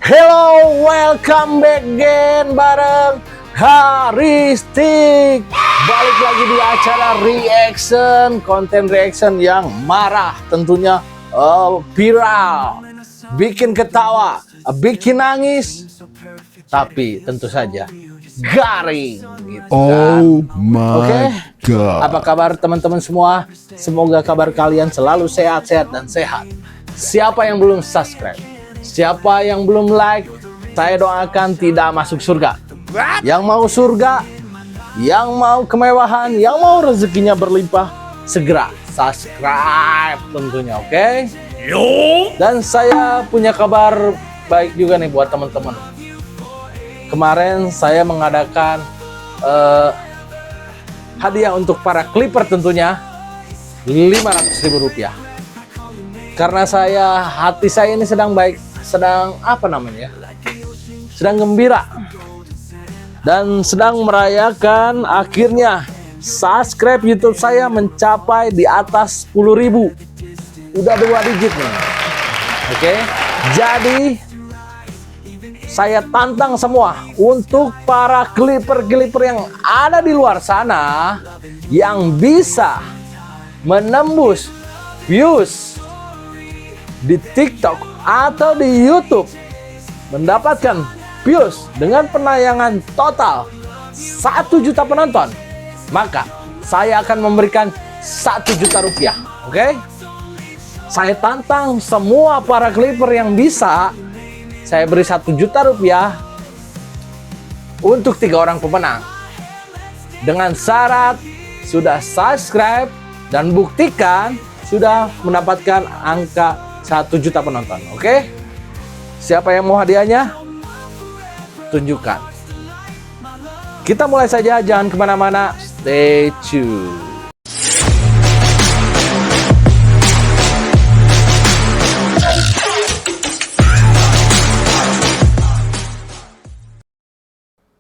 Hello, welcome back again bareng Haristik. Balik lagi di acara reaction, konten reaction yang marah tentunya, viral, bikin ketawa, bikin nangis, tapi tentu saja garing gitu kan. Oh my God. Apa kabar teman-teman semua? Semoga kabar kalian selalu sehat-sehat dan sehat. Siapa yang belum subscribe, siapa yang belum like, saya doakan tidak masuk surga. Yang mau surga, yang mau kemewahan, yang mau rezekinya berlimpah, segera subscribe tentunya, oke? Dan saya punya kabar baik juga nih buat teman-teman. Kemarin saya mengadakan hadiah untuk para Clipper tentunya, Rp500.000. Karena hati saya ini sedang baik, sedang sedang gembira dan sedang merayakan akhirnya subscribe YouTube saya mencapai di atas 10.000. Udah 2 digit nih. Oke. Jadi saya tantang semua untuk para Clipper yang ada di luar sana yang bisa menembus views di TikTok atau di YouTube, mendapatkan views dengan penayangan total 1 juta penonton, maka saya akan memberikan Rp1 juta. Oke? Saya tantang semua para Clipper yang bisa, saya beri Rp1 juta untuk 3 orang pemenang. Dengan syarat sudah subscribe dan buktikan sudah mendapatkan angka 1 juta penonton. Oke? Siapa yang mau hadiahnya? Tunjukkan. Kita mulai saja, jangan kemana-mana. Stay tune.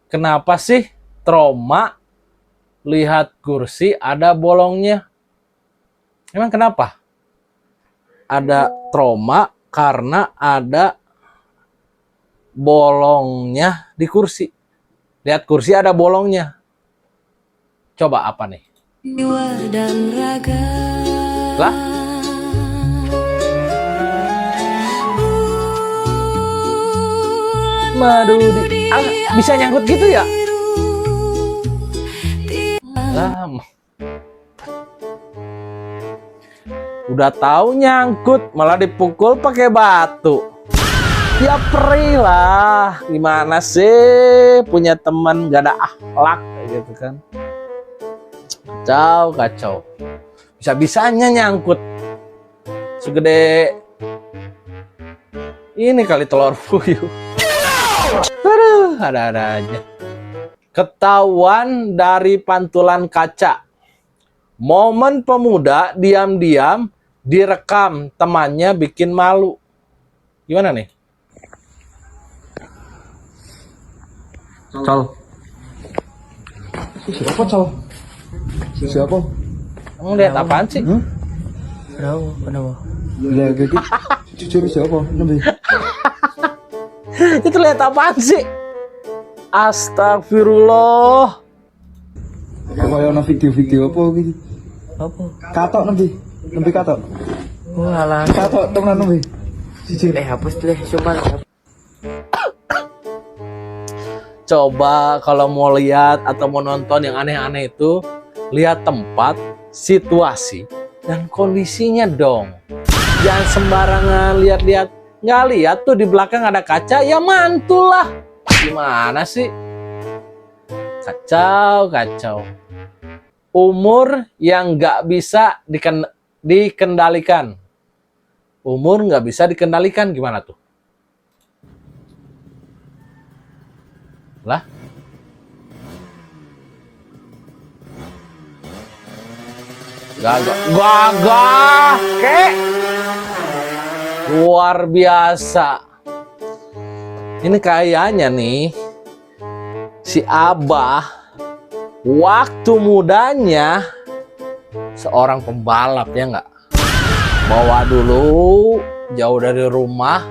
Kenapa sih trauma lihat kursi ada bolongnya? Emang kenapa? Ada trauma karena ada bolongnya di kursi. Lihat kursi ada bolongnya. Coba apa nih? Lah? Madu bisa nyangkut gitu ya? Lah, udah tahu nyangkut malah dipukul pakai batu. Ya perih lah, gimana sih punya teman gak ada akhlak gitu kan? Kacau. Bisa-bisanya nyangkut segede ini kali telur puyuh. Aduh, ada-ada aja. Ketahuan dari pantulan kaca. Momen pemuda diam-diam direkam temannya bikin malu. Gimana nih? Cal. Siapa Cal? Siapa? Kamu lihat apaan sih? Kenapa? Ya gitu. Jujur siapa? Nanti. Itu lihat apaan sih? Astagfirullah. Kayak video-video apa gitu? Apa? Katok nanti katok. Walah. Katok temenan nanti. Jujur. Hapus deh, cuman. Coba kalau mau lihat atau mau nonton yang aneh-aneh itu, lihat tempat, situasi, dan kondisinya dong. Jangan sembarangan lihat-lihat. Nggak lihat tuh di belakang ada kaca, ya mantul lah. Gimana sih? Kacau. Umur yang nggak bisa dikendalikan. Umur nggak bisa dikendalikan, gimana tuh? Lah? Gagah, kek. Luar biasa. Ini kayaknya nih si Abah waktu mudanya seorang pembalap, ya nggak? Bawa dulu jauh dari rumah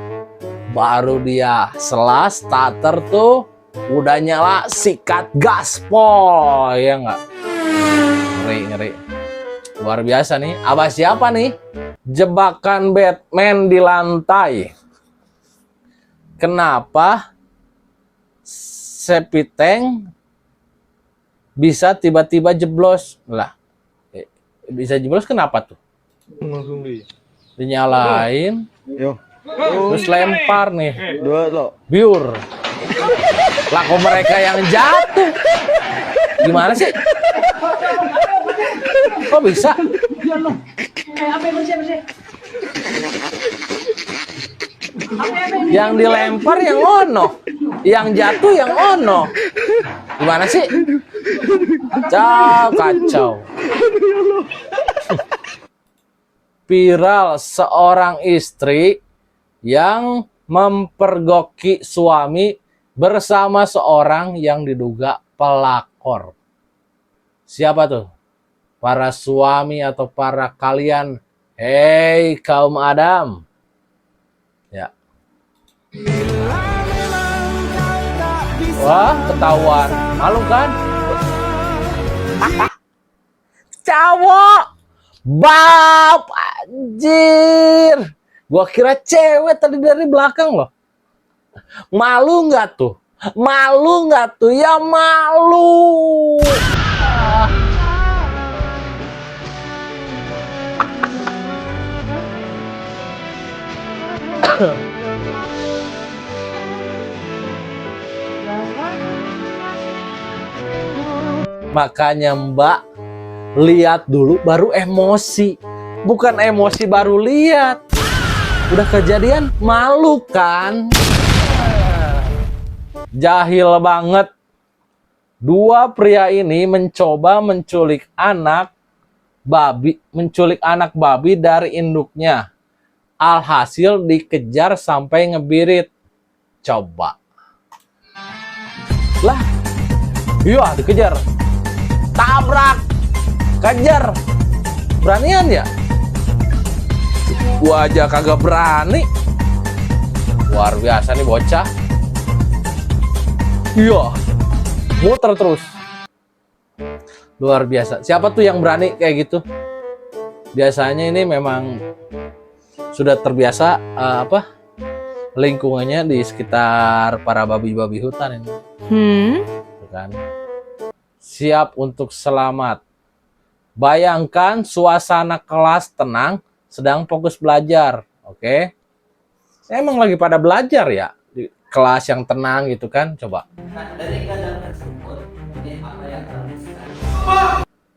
Baru dia selas starter tuh udah nyala sikat gaspol, ya nggak? Ngeri. Luar biasa nih. Abah siapa nih? Jebakan Batman di lantai. Kenapa septic tank bisa tiba-tiba jeblos? Lah, bisa jeblos kenapa tuh? Langsung di. Dinyalain, Yo. terus lempar nih. Dua lo. Biur. Lah kok mereka yang jatuh? Gimana sih? Kok bisa? Yang dilempar yang ono, yang jatuh yang ono. Gimana sih? Kacau. Viral seorang istri yang mempergoki suami bersama seorang yang diduga pelakor. Siapa tuh? Para suami atau para kalian? Hei kaum Adam. Ya. Wah, ketahuan. Malu kan? Cowok. Bab, anjir. Gua kira cewek tadi dari belakang loh. Malu nggak tuh? Malu nggak tuh? Ya malu. Makanya Mbak, lihat dulu baru emosi. Bukan emosi baru lihat. Udah kejadian malu kan? Jahil banget. Dua pria ini mencoba menculik anak babi dari induknya. Alhasil dikejar sampai ngebirit. Coba. Lah. Iya, dikejar. Tabrak. Kejar. Beranian ya? Gua aja kagak berani. Luar biasa nih bocah. Iya. Muter terus. Luar biasa. Siapa tuh yang berani kayak gitu? Biasanya ini memang sudah terbiasa lingkungannya di sekitar para babi-babi hutan ini. Kan? Siap untuk selamat. Bayangkan suasana kelas tenang, sedang fokus belajar. Oke? Emang lagi pada belajar ya di kelas yang tenang gitu kan? Coba.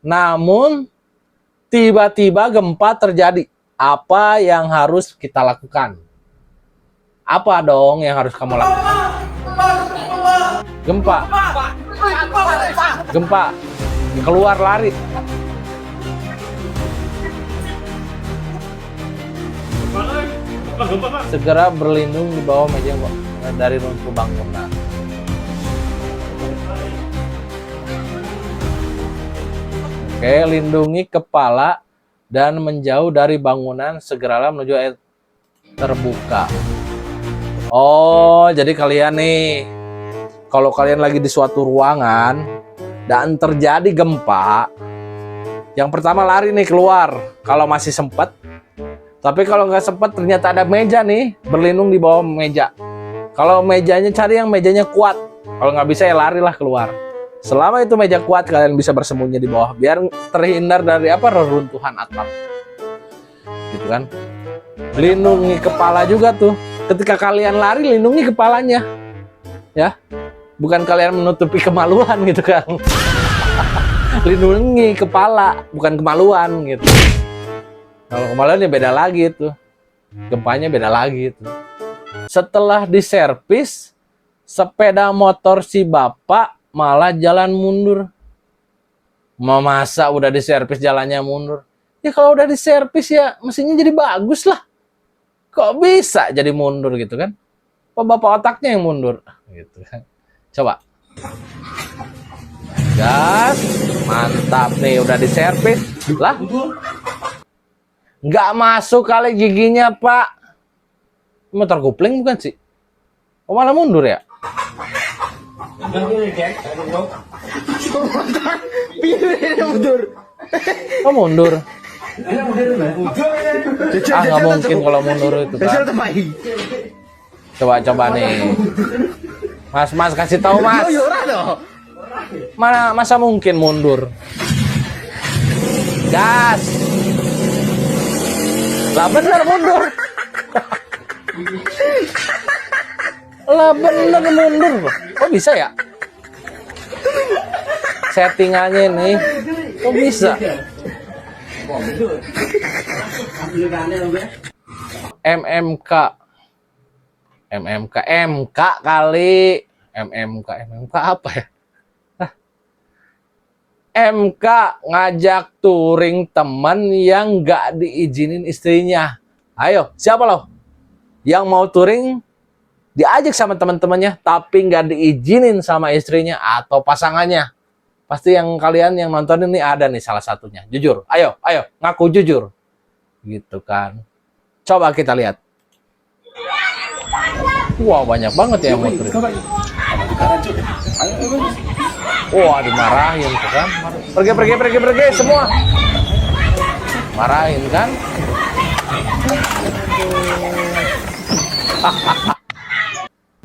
Namun tiba-tiba gempa terjadi. Apa yang harus kita lakukan? Apa dong yang harus kamu lakukan? Gempa. Gempa. Keluar lari. Segera berlindung di bawah meja dari runtuh bangunan. Oke, lindungi kepala dan menjauh dari bangunan. Segeralah menuju air terbuka. Oh, jadi kalian nih, kalau kalian lagi di suatu ruangan dan terjadi gempa, yang pertama lari nih keluar kalau masih sempat. Tapi kalau nggak sempat ternyata ada meja nih, berlindung di bawah meja. Kalau mejanya cari yang mejanya kuat. Kalau nggak bisa ya larilah keluar. Selama itu meja kuat, kalian bisa bersembunyi di bawah biar terhindar dari reruntuhan atap. Gitu kan? Lindungi kepala juga tuh. Ketika kalian lari, lindungi kepalanya. Ya. Bukan kalian menutupi kemaluan gitu kan. Lindungi kepala, bukan kemaluan gitu. Kalau kemaluan ya beda lagi tuh. Gempanya beda lagi tuh. Setelah diservis, sepeda motor si bapak malah jalan mundur. Masa udah diservis jalannya mundur? Ya kalau udah diservis ya mesinnya jadi bagus lah. Kok bisa jadi mundur gitu kan? Kok bapak otaknya yang mundur? Gitu kan. Coba. Gas. Mantap nih udah diservis. Lah. Nggak masuk kali giginya, Pak. Motor kopling bukan sih? Oh, malah mundur ya? mundur. Oh, mundur. Ah, nggak mungkin kalau mundur itu kan. Coba nih. Mas kasih tahu Mas. Masa mungkin mundur? Gas. Lah bener mundur. Lah bener mundur. Kok bisa ya? Settingannya nih. Kok bisa? MMK MK kali. MMK apa ya? MK ngajak touring teman yang nggak diizinin istrinya. Ayo, siapa loh? Yang mau touring diajak sama teman-temannya tapi nggak diizinin sama istrinya atau pasangannya. Pasti yang kalian yang nonton ini ada nih salah satunya. Jujur, ayo, ngaku jujur. Gitu kan. Coba kita lihat. Wah, banyak banget ya yang mau touring. Wah, dimarahin tuh kan. Pergi semua. Marahin kan.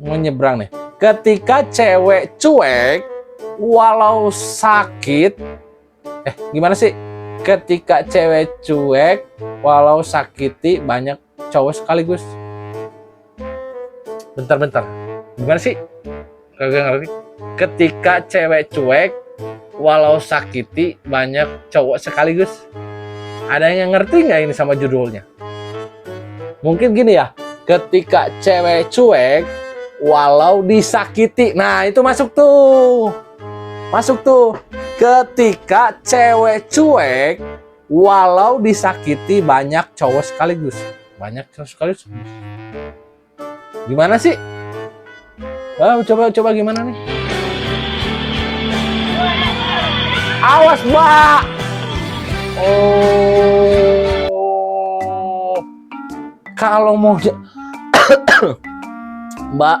Mau nyebrang nih. Ketika cewek cuek walau sakit. Gimana sih? Ketika cewek cuek walau sakiti banyak cowok sekaligus. Bentar. Gimana sih? Kagak ngerti. Ketika cewek cuek walau sakiti banyak cowok sekaligus. Ada yang ngerti nggak ini sama judulnya? Mungkin gini ya. Ketika cewek cuek walau disakiti. Nah, itu masuk tuh. Ketika cewek cuek walau disakiti banyak cowok sekaligus. Gimana sih? Coba gimana nih? Awas, Mbak. Oh. Kalau mau Mbak,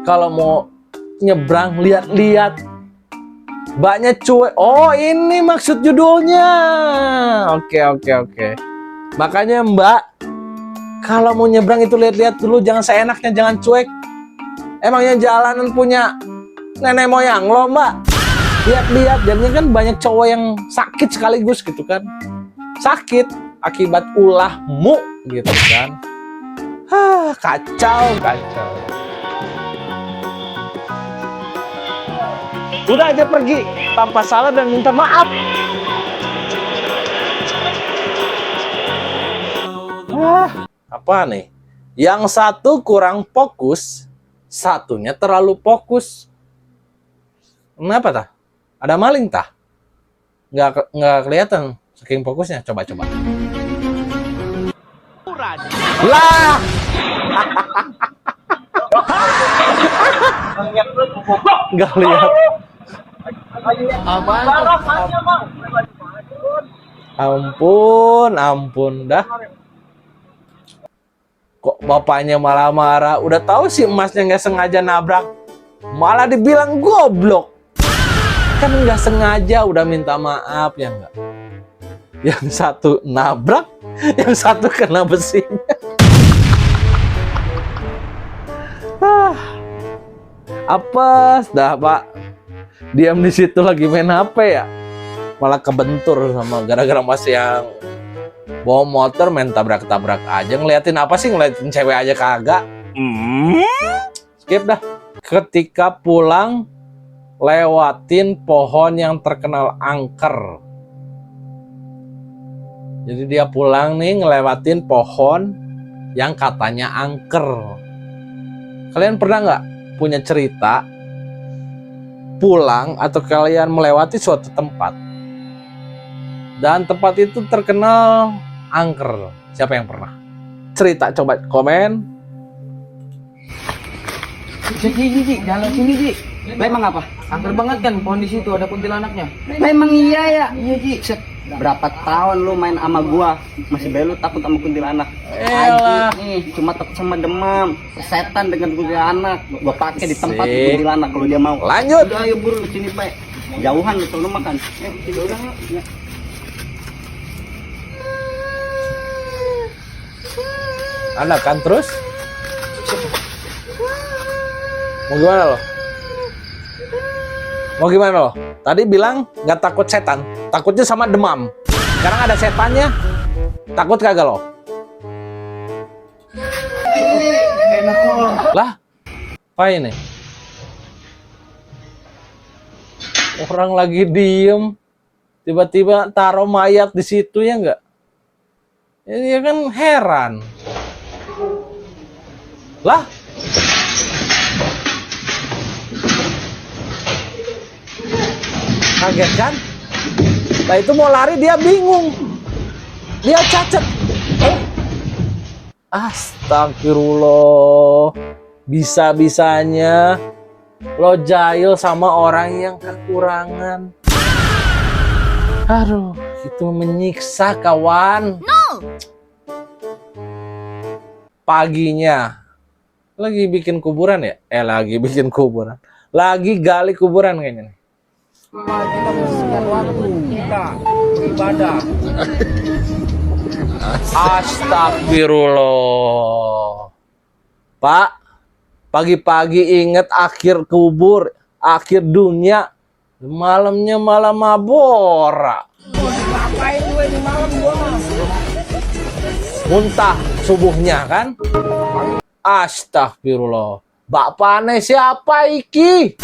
kalau mau nyebrang lihat-lihat. Mbaknya cuek. Oh, ini maksud judulnya. Oke. Makanya Mbak, kalau mau nyebrang itu lihat-lihat dulu, jangan seenaknya, jangan cuek. Emangnya jalanan punya nenek moyang lo, Mbak? Lihat-lihat, jadinya kan banyak cowok yang sakit sekaligus gitu kan. Sakit akibat ulahmu gitu kan. Kacau. Udah aja pergi tanpa salah dan minta maaf. Apa nih? Yang satu kurang fokus, satunya terlalu fokus. Kenapa tah? Ada maling tah? Nggak kelihatan saking fokusnya. Coba. Lah. Nggak lihat. Ampun dah. Kok bapaknya malah marah? Udah tahu sih emasnya nggak sengaja nabrak, malah dibilang goblok. Kan nggak sengaja udah minta maaf ya nggak? Yang satu nabrak, yang satu kena besinya. Apes dah, Pak. Diam di situ lagi main HP ya. Malah kebentur sama gara-gara mas yang bawa motor main tabrak-tabrak aja. Ngeliatin apa sih? Ngeliatin cewek aja kagak. Skip dah. Ketika pulang lewatin pohon yang terkenal angker. Jadi dia pulang nih ngelewatin pohon yang katanya angker. Kalian pernah nggak punya cerita pulang atau kalian melewati suatu tempat dan tempat itu terkenal angker? Siapa yang pernah cerita? Coba komen. Ji, jalan sini Ji. Memang apa? Angker banget kan pohon di situ, ada kuntilanaknya. Memang iya ya. Iya Ji. Berapa tahun lu main sama gua masih belu takut sama kuntilanak? Elah. Anjing nih, cuma takut sama demam. Setan dengan kuntilanak. Gua pakai di tempat Asik. kuntilanak kalau dia mau. Lanjut. Udah, ayo buru di sini, Pak. Jauhan lu tuh makan. Tidur udah. Ya. Anak kan terus? Mau gimana lo? Mau gimana lo? Tadi bilang nggak takut setan, takutnya sama demam. Sekarang ada setannya, takut kagak lo? Enak kok. Lah, apa ini? Orang lagi diem, tiba-tiba taruh mayat di situ ya nggak? Ya kan heran. Lah, kaget kan? Nah itu mau lari dia bingung, dia cacat. Astagfirullah, bisa-bisanya lo jahil sama orang yang kekurangan. Aduh, itu menyiksa kawan. Paginya lagi bikin kuburan ya? Lagi bikin kuburan. Lagi gali kuburan kayaknya nih. Kita bersihkan waktu kita beribadah. Astagfirullah. Pak, pagi-pagi inget akhir kubur, akhir dunia. Malamnya malam mabora. Ngapain gue di malam gua? Muntah subuhnya kan? Astagfirullah. Bapaknya siapa iki?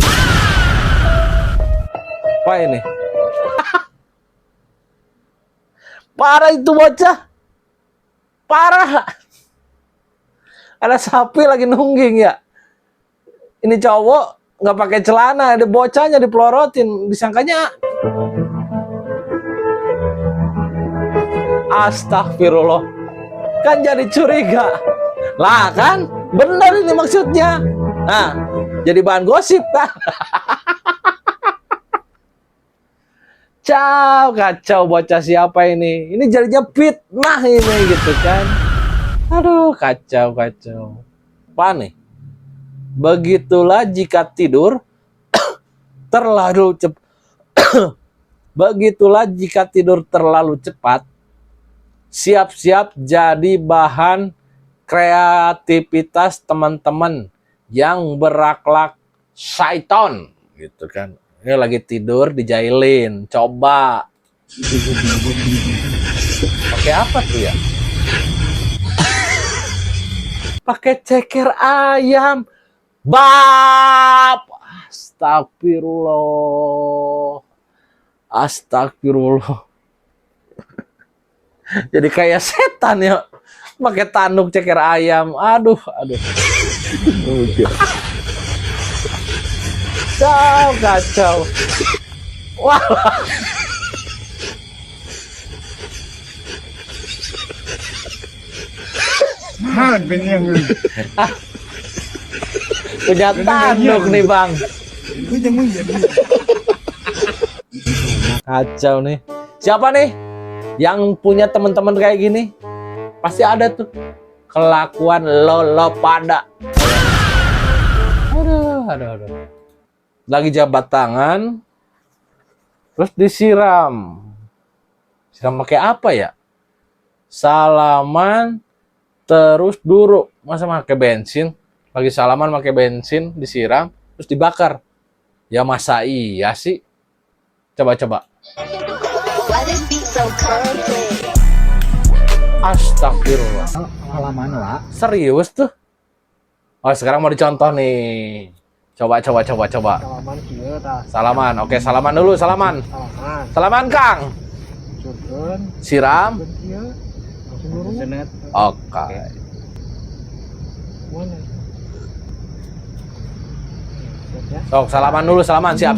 Apa ini? Parah itu bocah. Parah. Ada sapi lagi nungging ya. Ini cowok nggak pakai celana, ada bocahnya dipelorotin, disangkanya. Astagfirullah. Kan jadi curiga. Lah kan? Benar ini maksudnya. Nah, jadi bahan gosip kan? Kacau bocah siapa ini? Ini jadinya fitnah ini gitu kan. Aduh, kacau. Apa nih? Begitulah jika tidur terlalu cepat. Begitulah jika tidur terlalu cepat. Siap-siap jadi bahan kreativitas teman-teman yang berakhlak syaiton gitu kan. Ini lagi tidur dijailin, coba. Pakai apa tuh ya? Pakai ceker ayam. Bab. Astagfirullah. Jadi kayak setan ya. Pakai tanduk ceker ayam. Aduh. Kacau. Wah. Punya tanduk nih bang. Kacau nih. Siapa nih yang punya teman-teman kayak gini? Pasti ada tuh kelakuan lo pada. Aduh. Lagi jabat tangan, terus disiram. Siram pakai apa ya? Salaman, terus duduk. Masa pakai bensin? Lagi salaman pakai bensin, disiram, terus dibakar. Ya masa iya sih? Coba. Astagfirullah. Halaman lah. Serius tuh? Oh sekarang mau dicontoh nih. Coba. Halaman kieu tah. Salaman, oke salaman dulu, salaman. Halaman. Salaman Kang. Curkeun Siram. kieu. Langsung lurus. Oke. Mana? Sok salaman dulu, salaman. Siap.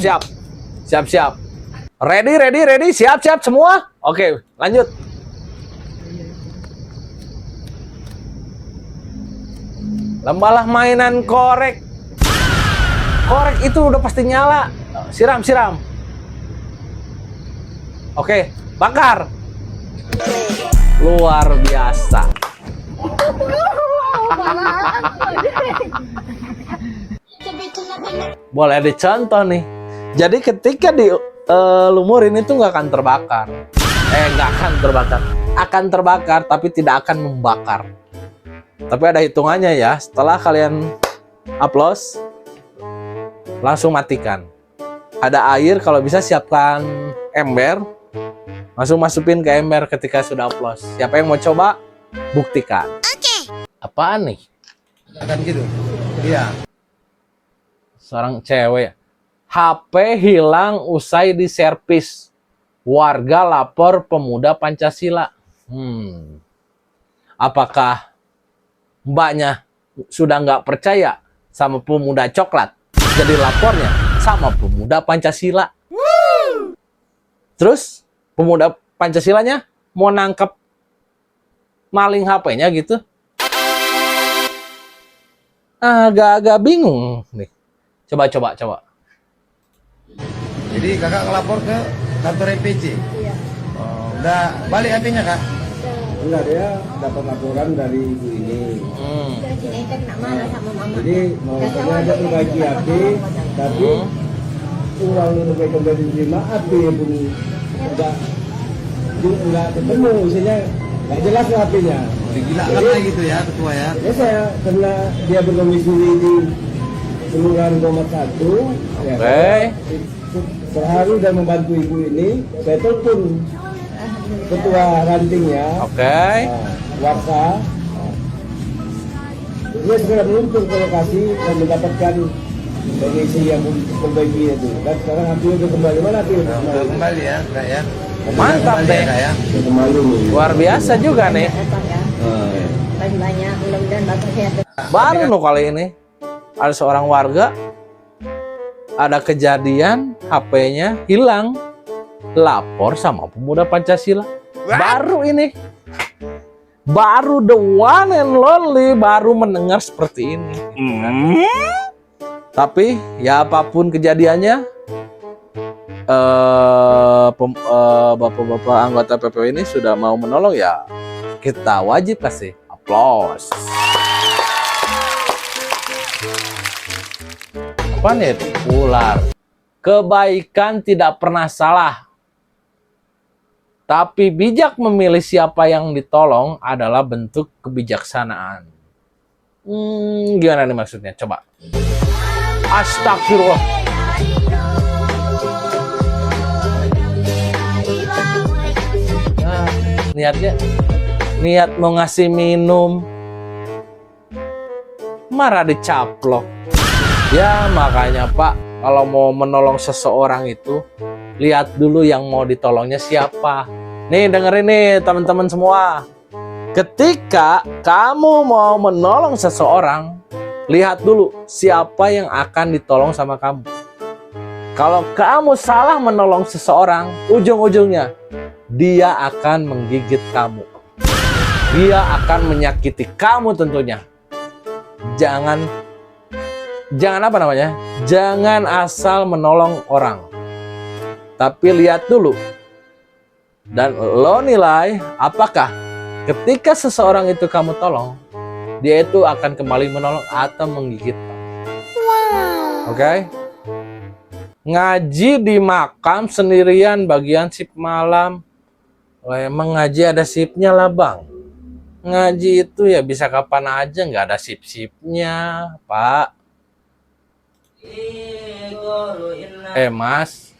Ready. Siap semua. Oke, lanjut. Lembalah mainan korek. Korek itu udah pasti nyala. Siram. Oke, Bakar. Luar biasa. Boleh dicontoh nih. Jadi ketika dilumurin itu nggak akan terbakar. Nggak akan terbakar. Akan terbakar tapi tidak akan membakar. Tapi ada hitungannya ya. Setelah kalian upload, langsung matikan. Ada air, kalau bisa siapkan ember. Langsung masukin ke ember ketika sudah upload. Siapa yang mau coba? Buktikan. Oke. Apaan nih? Akan gitu. Iya. Seorang cewek. HP hilang usai diservis. Warga lapor pemuda Pancasila. Apakah mbaknya sudah nggak percaya sama pemuda coklat? Jadi lapornya sama pemuda Pancasila. Terus pemuda Pancasilanya mau nangkep maling HP-nya gitu. Agak-agak bingung nih. Coba. Jadi kakak ngelapor ke kantor EPC. Iya. Oh, udah balik HP-nya kak? Enggak, dia dapat laporan dari ibu ini. Jadi mau ada berbagi HP, tapi uang yang kembali diterima HP pun nggak ketemu, isinya nggak jelas HP-nya. Gila kan gitu ya ketua ya? Ya saya karena dia berdomisili di Kelurahan Gomat 1. Oke. Sehari udah membantu ibu ini, saya telepon ketua rantingnya. Oke. Warsa. Dia segera meluncur ke lokasi dan mendapatkan kondisi yang memperbaiki itu. Dan sekarang HP udah kembali. Mana HP? Kembali ya, kak ya. Mantap deh. Ya. Luar biasa juga nih. Banyak, mudah-mudahan Bapak sehat. Baru loh kali ini. Ada seorang warga, ada kejadian HP-nya hilang, lapor sama pemuda Pancasila. Baru ini, baru the one and lonely, baru mendengar seperti ini. Tapi ya apapun kejadiannya, bapak-bapak anggota PPW ini sudah mau menolong, ya kita wajib kasih aplaus. Apa nih? Ular. Kebaikan tidak pernah salah. Tapi bijak memilih siapa yang ditolong adalah bentuk kebijaksanaan. Gimana nih maksudnya? Coba. Astagfirullah. Nah, niatnya niat mau ngasih minum, marah dicaplok. Ya makanya Pak, kalau mau menolong seseorang itu, lihat dulu yang mau ditolongnya siapa. Nih dengerin nih teman-teman semua. Ketika kamu mau menolong seseorang, lihat dulu siapa yang akan ditolong sama kamu. Kalau kamu salah menolong seseorang, ujung-ujungnya dia akan menggigit kamu. Dia akan menyakiti kamu tentunya. Jangan asal menolong orang. Tapi lihat dulu. Dan lo nilai apakah ketika seseorang itu kamu tolong, dia itu akan kembali menolong atau menggigit kamu. Oke? Ngaji di makam sendirian bagian shift malam. Lah emang ngaji ada shiftnya lah bang. Ngaji itu ya bisa kapan aja, nggak ada shift-shiftnya, Pak. Mas.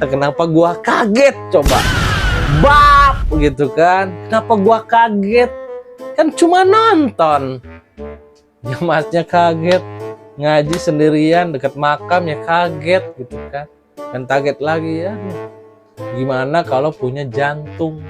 Kenapa gua kaget coba? Bab gitu kan. Kenapa gua kaget? Kan cuma nonton. Ya masnya kaget. Ngaji sendirian dekat makam ya kaget gitu kan. Dan kaget lagi ya. Gimana kalau punya jantung?